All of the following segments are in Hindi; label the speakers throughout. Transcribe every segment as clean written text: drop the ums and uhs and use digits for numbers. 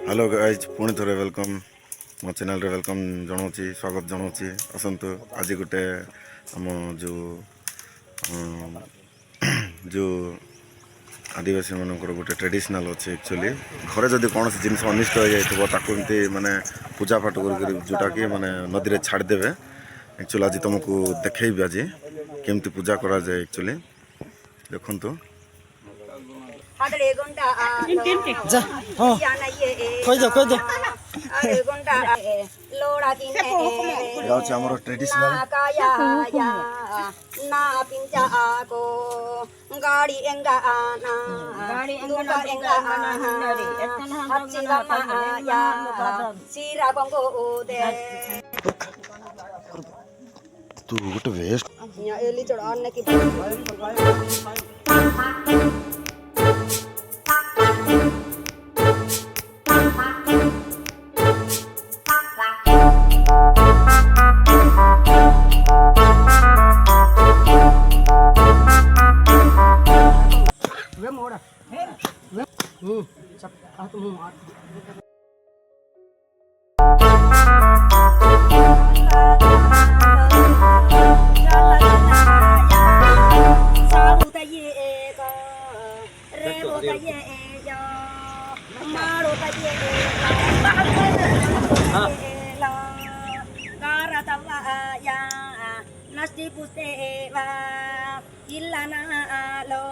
Speaker 1: हेलो गाइज पुणी थे वेलकम मो चैनल रे वेलकम जनाऊँगी स्वागत जनाऊँगी आसतु आज गोटे आम जो जो आदिवासी मानकर गोटे ट्रेडिशनल अच्छे एक्चुअली घरे जदि कौन जिन अनिष्ट हो जाए माने पूजा पाठ कर जोटा कि माने नदी में छाड़देवे एक्चुअली आज तुमको देखी आज केमती पूजा करा जाए एक्चुअली देखु आमर ट्रेडिशनल तू गोटे waste
Speaker 2: Nasti pustewa illana lo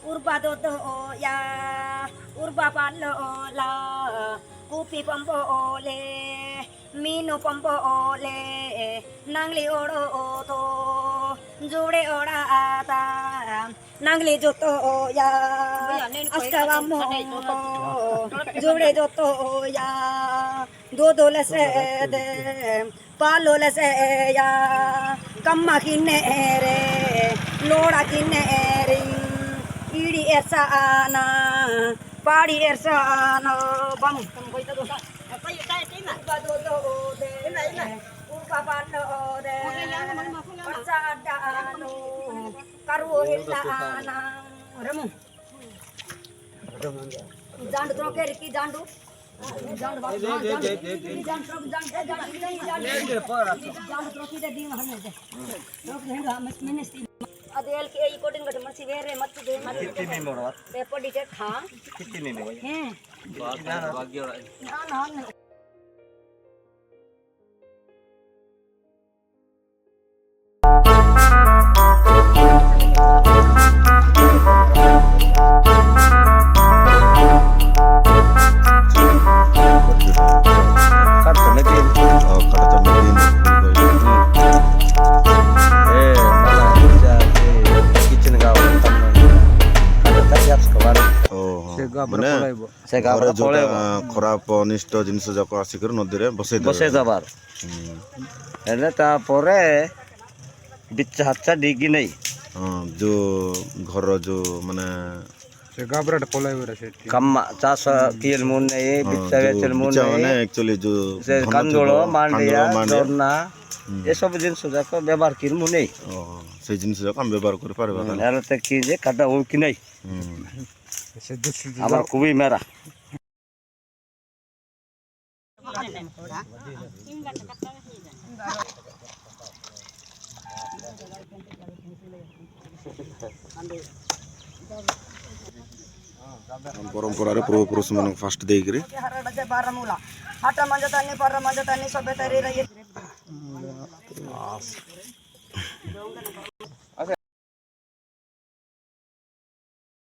Speaker 2: urba dodo ya urba palo la kupi pompo ole mino pompo ole nangli odo to jode oda ata nangli joto ya askawa mo jode joto ya dodo lase de palo lase ya kamma kinere loda kinere idi ersana padi ersana bam koita dosa apai kai tina bado do de ina upa palo de persada anu karu hillana ramu jandu troke riki jandu Adel के ई कोटिंग गट मसी वेरे मत दे मत कितनी मोड़वा पेपर डिटेट हां कितनी ने भाई हैं भाग्य ना ना
Speaker 1: खराब अनिष्ट जिनस जाक आसिक नदी में बसई
Speaker 3: दबार बिचा हाचा डिगी नहीं
Speaker 1: जो घर जो माने
Speaker 3: कम्मा चाष कियल मुन नहीं बिचा वेचल मुन नहीं
Speaker 1: एक्चुअली जो
Speaker 3: से कंदोलो मांडिया दोरना ये सब जिनस जाक व्यवहार किर मुन नहीं
Speaker 1: से जिनस जाक हम व्यवहार कर पारबा
Speaker 3: यार त की जे काटा हो कि नहीं আমার খুবই মেরা
Speaker 1: परंपरा पूर्वपुरुष मान फास्ट देकरी
Speaker 2: हाटा मंजतानी पर मंजतानी सबे तरी रही